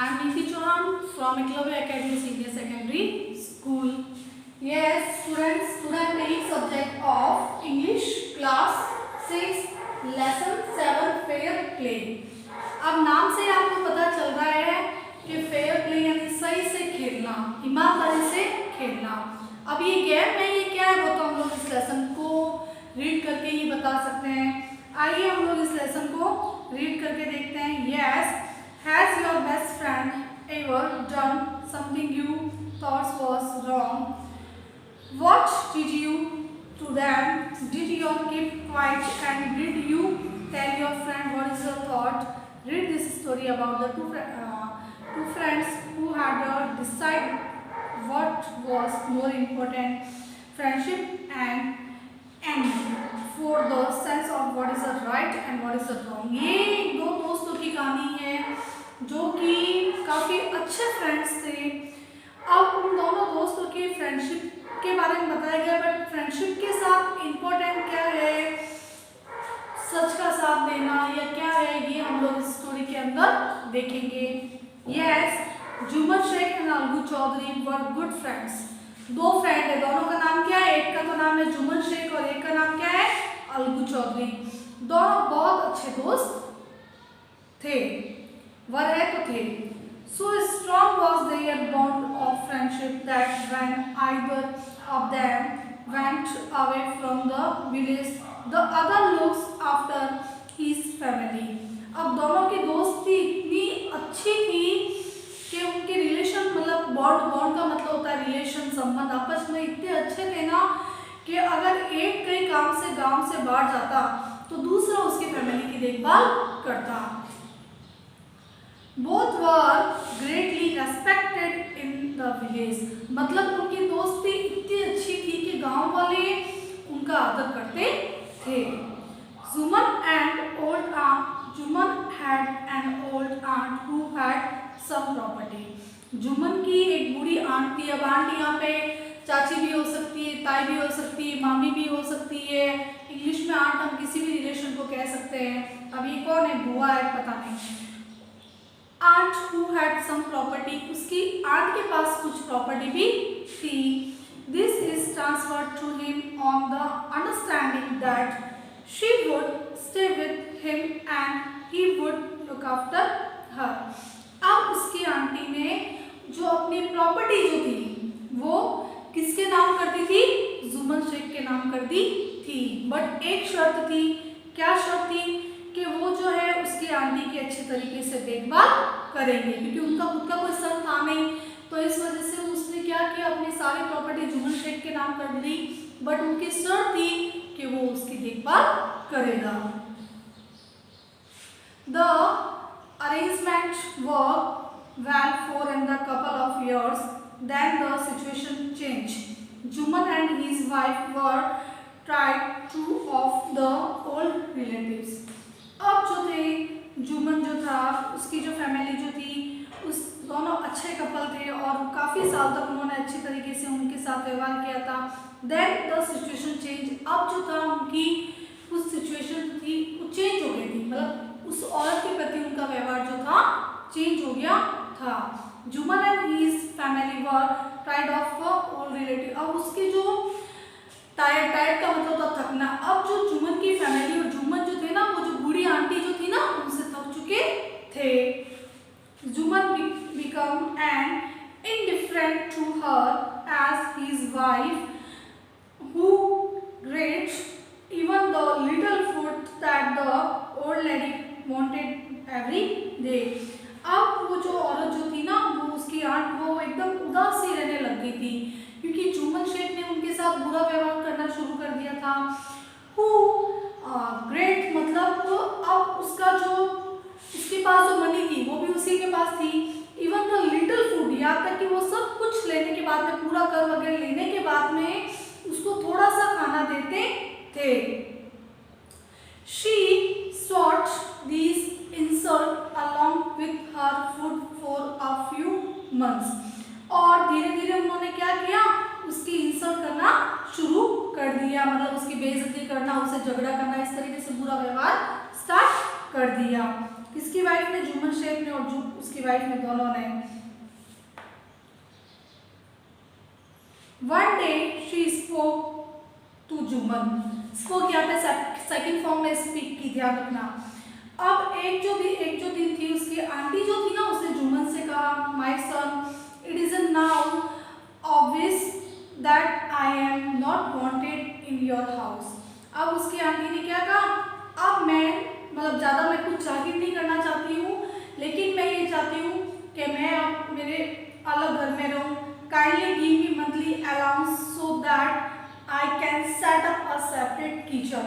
I'm Niti Chauhan from Eklavya Academy Senior Secondary School. Yes, students, today I'm taking subject of English class 6 lesson 7 fair play. अब नाम से आपको पता चल रहा है कि फेयर प्ले यानी सही से खेलना, ईमानदारी से खेलना। अब ये गेम है, ये क्या है वो तो हम लोग इस लेसन को रीड करके ही बता सकते हैं। आइए हम लोग इस लेसन को रीड करके देखते हैं। Yes, has your best friend ever done something you thought was wrong? What did you to them? Did you keep quiet and did you tell your friend what is your thought? Read this story about the two friends who had to decide what was more important, friendship and for the sense of what is the right and what is the wrong. ये दो दोस्तों की कहानी है जो कि काफ़ी अच्छे फ्रेंड्स थे। अब उन दोनों दोस्तों की फ्रेंडशिप के बारे में बताया गया, बट फ्रेंडशिप के साथ इम्पोर्टेंट क्या है, सच का साथ देना या क्या है, ये हम लोग इस स्टोरी के अंदर देखेंगे। Yes, Juman Shaikh and Algu Chaudhary were good friends. दो फ्रेंड है, दोनों का नाम क्या है? एक का तो नाम है जुमन शेख और एक का नाम क्या है? अलगू चौधरी। दोनों बहुत अच्छे दोस्त थे, वर है तो थे। So strong was their bond of friendship that when either of them went away from the village, the other looks after his family. अब दोनों की दोस्ती इतनी अच्छी थी कि उनके रिलेशन मतलब बॉन्ड का मतलब होता है रिलेशन, संबंध आपस में इतने अच्छे थे ना कि अगर एक कई काम से गांव से बाहर जाता तो दूसरा उसकी फैमिली की देखभाल करता। Both were greatly respected in the village. मतलब उनकी दोस्ती इतनी अच्छी थी कि गांव वाले उनका आदर करते थे। Juman had an old aunt who had some property. Juman की एक बूढ़ी आंट थी। अब आंट यहाँ पे चाची भी हो सकती है, ताई भी हो सकती है, मामी भी हो सकती है। इंग्लिश में आंट हम किसी भी रिलेशन को कह सकते हैं। अब ये कौन है, बुआ है, पता नहीं। Aunt who had some property, उसकी आंट के पास कुछ प्रॉपर्टी भी थी। This is transferred to him on the understanding that she would stay with him and he would look after her. अब उसकी आंटी ने जो अपनी प्रॉपर्टी जो थी वो किसके नाम कर दी थी? जुमन शेख के नाम कर दी थी। बट एक शर्त थी। क्या शर्त थी? कि वो जो है उसकी आंटी की अच्छे तरीके से देखभाल करेंगे, क्योंकि उनका खुद का कोई सन था नहीं, तो इस वजह से उसने क्या किया, अपनी सारी प्रॉपर्टी जुमन शेख के नाम कर दी। बट उनकी शर्त थी कि वो उसकी देखभाल करेगा। The arrangement work well for and the couple of years, then the situation change. Juman and his wife were tried to of the old relatives. अब जो थे, जुमन जो था उसकी जो फैमिली जो थी, उस दोनों अच्छे कपल थे और काफ़ी साल तक उन्होंने अच्छी तरीके से उनके साथ व्यवहार किया था। Then the situation change. अब जो था उनकी उस सिचुएशन थी वो चेंज हो गई थी, मतलब उस औरत के प्रति उनका व्यवहार जो था चेंज हो गया था। Juman and his family were tied of old relative. अब उसके जो टायर्ड का मतलब था थकना। अब जो जुमन की फैमिली और जुमन जो थे ना, वो जो बूढ़ी आंटी जो थी ना, उनसे थक चुके थे। Juman become an indifferent to her as his wife, who ate even the little food that the old lady wanted every day. अब वो जो औरत जो थी ना, वो उसकी आंट, वो एकदम उदास सी रहने लग गई थी क्योंकि जुमन शेख ने उनके साथ बुरा व्यवहार करना शुरू कर दिया था। ग्रेट मतलब अब उसका जो उसके पास जो मनी थी वो भी उसी के पास थी। इवन द लिटिल फूड, यहाँ तक कि वो सब कुछ लेने के बाद में, पूरा कर वगैरह लेने के बाद में उसको थोड़ा सा खाना देते थे। She sought these insult along with her food for a few months. और धीरे धीरे उन्होंने क्या किया, उसकी इंसल्ट करना शुरू कर दिया, मतलब उसकी बेइज्जती करना, उससे झगड़ा करना, इस तरीके से बुरा व्यवहार स्टार्ट कर दिया। इसकी वाइफ ने, जुम्मन शेख ने, और उसकी वाइफ ने, दोनों ने। One day she spoke to Jumman. Spoke यहाँ पे सेकंड फॉर्म में स्पीक की, ध्यान रखना। अब एक जो दिन थी, उसकी आंटी जो थी ना, उसने जुम्मन से कहा, my son, it is now obvious that I am not wanted in your house. अब उसकी आंटी ने क्या कहा, अब मैं मतलब ज़्यादा मैं कुछ जाहिर नहीं करना चाहती हूँ, लेकिन मैं ये चाहती हूँ कि मैं अब मेरे अलग घर में रहूँ। Kindly give me monthly allowance so that I can set up a separate kitchen.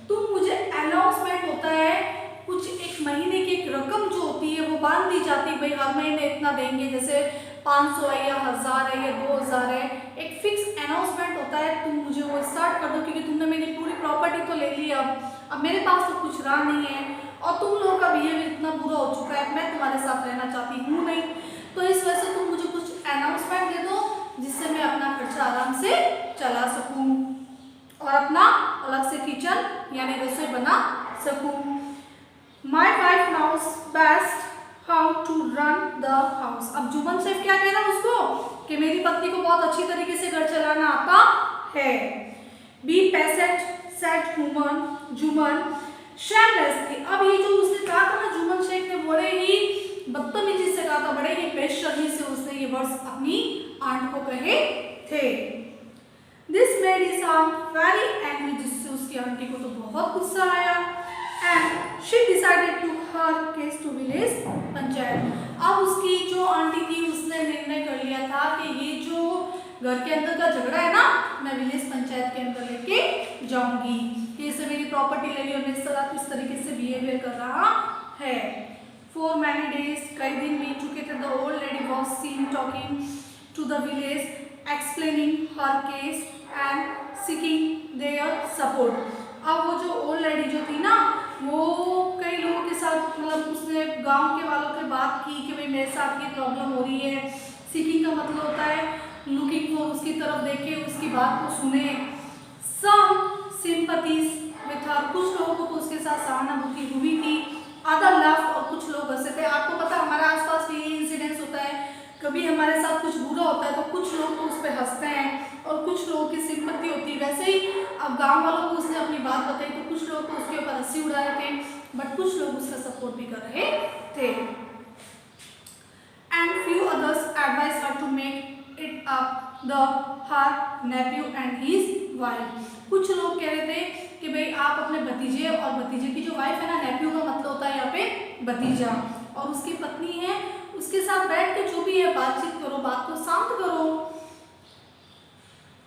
तो मुझे अनाउंसमेंट होता है, कुछ एक महीने की एक रकम जो होती है वो बांध दी जाती है, भाई हर महीने इतना देंगे, जैसे 500 है या 1000 है या 2000 है, एक फिक्स अनाउंसमेंट होता है, तुम मुझे वो स्टार्ट कर दो, क्योंकि तुमने मेरी पूरी प्रॉपर्टी तो ले ली, अब मेरे पास तो कुछ रहा नहीं है, और तुम लोगों का बिहेवियर इतना बुरा हो चुका है, मैं तुम्हारे साथ रहना चाहती हूँ नहीं, तो इस वजह से तुम मुझे कुछ अनाउंसमेंट दे दो, जिससे मैं अपना खर्चा आराम से चला सकूँ और अपना अलग से किचन यानी रसोई बना सकूँ। My wife knows best how to run the house. अब जुम्मन शेख क्या कह रहा है उसको, कि मेरी पत्नी को बहुत अच्छी तरीके से घर चलाना आता है। Be patient said Jumman shamelessly. अब ये जो उसने कहा था ना, जुम्मन शेख ने बड़े ही बदतमीजी से कहा था, बड़े ही बेशर्मी से उसने ये वर्ड्स अपनी आंट को कहे थे। This made his aunt very angry, जिससे उसकी आंटी को तो बहुत गुस्सा आया। And she decided to her case to village panchayat. अब उसकी जो आंटी थी उसने निर्णय कर लिया था कि ये जो घर के अंदर का झगड़ा है ना, मैं विलेज पंचायत के अंदर लेके जाऊंगी, कि इससे मेरी प्रॉपर्टी ले ली और मेरे साथ इस तरीके से बिहेवियर कर रहा है। फॉर मैनी डेज, कई दिन बीत चुके थे, the old lady was seen talking to the village, explaining her case and seeking their support. अब वो जो ओल्ड लेडी जो थी ना, वो कई लोगों के साथ मतलब उसने गांव के वालों से बात की कि भाई मेरे साथ ये प्रॉब्लम हो रही है। सीकिंग का मतलब होता है लुकिंग फॉर, उसकी तरफ देखे, उसकी बात को सुने। सम सिंपैथीज विथ हर, कुछ लोगों को तो उसके साथ सहानुभूति हुई थी। अदर लव, और कुछ लोग हंसे थे। आपको पता है हमारे आसपास भी ये इंसिडेंस होता है, कभी हमारे साथ कुछ बुरा होता है तो कुछ लोग तो उस पर हंसते हैं और कुछ लोगों की सिंपैथी होती है। वैसे ही अब गांव वालों को उसने अपनी बात बताई तो कुछ लोग तो उसके ऊपर हंसी उड़ा रहे थे, बट कुछ लोग उसका सपोर्ट भी कर रहे थे। And few others advice her to make it up the her nephew and his wife. कुछ लोग कह रहे थे कि भाई आप अपने भतीजे और भतीजे की जो वाइफ है ना, नेफ्यू का मतलब होता है यहाँ पे भतीजा, और उसकी पत्नी है, उसके साथ बैठ के जो भी है बातचीत करो, बात को शांत करो।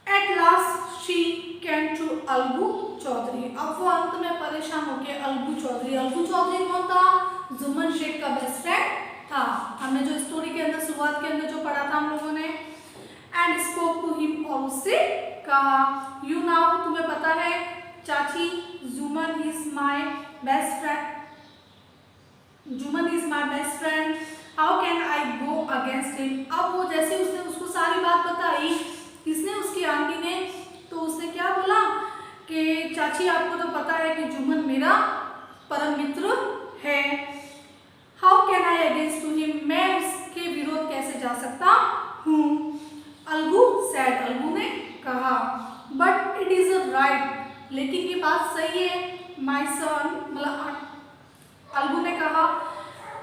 At last she can to Algu Chaudhary. अब वो अंत में परेशान होके अलगू चौधरी कौन था, जुम्मन शेख का बेस्ट फ्रेंड था। हमने जो स्टोरी के अंदर शुरुआत के अंदर जो पढ़ा था हम लोगों ने। एंड स्पोक टू हिम, और उससे कहा, यू नाउ, तुम्हें पता है चाची, Jumman is my best friend, how can I go against him. अब वो जैसे उसने उसको सारी बात बताई, किसने, उसकी आंटी ने, तो उसने क्या बोला कि चाची आपको तो पता है कि जुम्मन मेरा परम मित्र है, how can I against to him, मैं उसके विरोध कैसे जा सकता हूँ। अलगू सेड, अलगू ने कहा, बट इट इज राइट, लेकिन ये बात सही है, माई सन, मतलब अलगू ने कहा,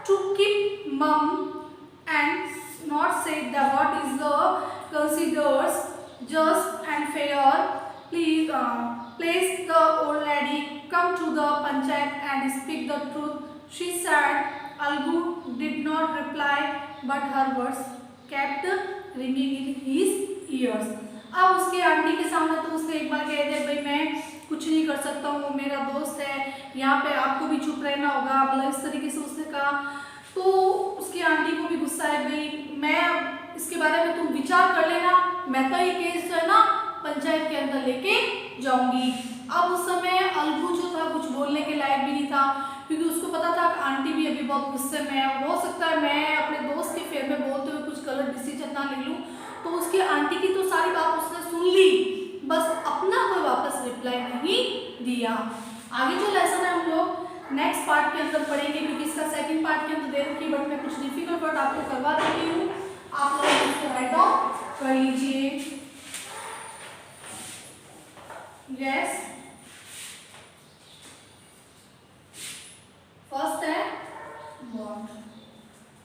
to keep mum and not say that what is the considers just and fair. Please the old lady come to the panchayat and speak the truth, she said. Algu did not reply, but her words kept ringing in his ears. अब उसके aunty के सामने तो उसने एक बार कह दिया, भाई मैं कुछ नहीं कर सकता हूँ, मेरा दोस्त है, यहाँ पे आपको भी चुप रहना होगा, मतलब इस तरीके से उसने कहा। तो उसकी आंटी को भी गुस्सा है, भाई मैं अब इसके बारे में तुम विचार कर लेना, मैं तो ये केस जो है ना पंचायत के अंदर लेके जाऊंगी। अब उस समय अलगू जो था कुछ बोलने के लायक भी नहीं था, क्योंकि उसको पता था कि आंटी भी अभी बहुत गुस्से में है, हो सकता है मैं अपने दोस्त के फेवर में बोलते हुए कुछ गलत डिसीजन ना ले लूँ। तो उसकी आंटी की तो सारी बात उसने सुन ली, बस अपना कोई वापस रिप्लाई नहीं दिया। आगे जो लेसन है हम लोग नेक्स्ट पार्ट के अंदर पढ़ेंगे, क्योंकि इसका सेकंड पार्ट के अंदर दे रखी है, बट मैं कुछ डिफिकल्ट वर्ड आपको करवा देती हूँ, आप लोग इसको राइट डाउन कर लीजिए। यस, फर्स्ट है बॉन्ड।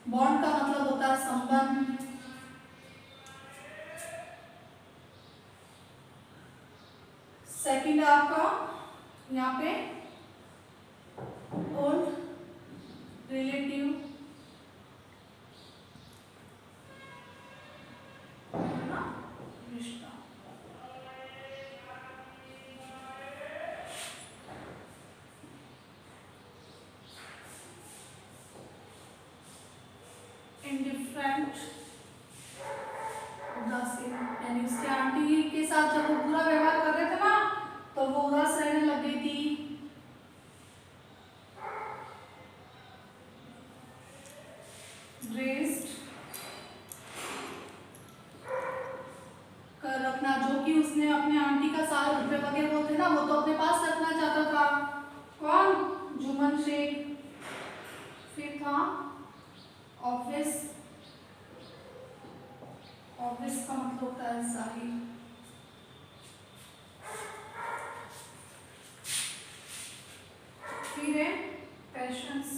बॉन्ड का मतलब होता है संबंध। सेकंड है आपका यहाँ पे ओल्ड रिलेटिव, रिश्ता। इंडिफरेंट, उदासीन, यानी उसके आंटी के साथ जब वो बुरा व्यवहार कर रहे थे ना, तो वो उदास रहने लग गई थी। ड्रेस्ड, कर रखना, जो कि उसने अपने आंटी का सारे रुपए वगैरह वो थे ना, वो तो अपने पास रखना चाहता था। कौन? जुम्मन शेख। फिर था ऑफिस, ऑफिस का मतलब होता है जाहिर। फिर है पैशंस,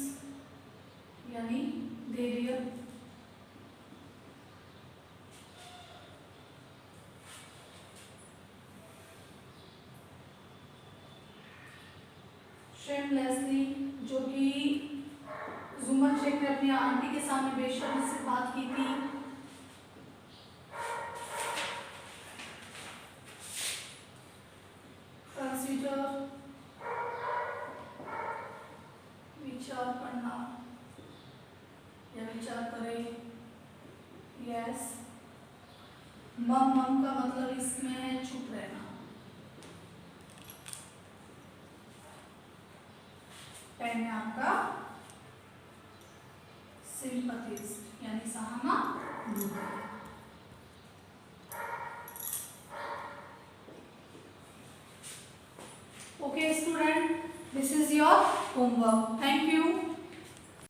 यानी धैर्य। शेमलेसली, जो कि जुम्मन शेख ने अपनी आंटी के सामने बेशर्मी से बात की थी। कंसीडर, विचार करना या विचार करे। यस, मम, मम का मतलब इसमें है चुप रहना। पेन है आपका सिंपैथीज, यानी सहानुभूति। Okay student, this is your homework. Thank you.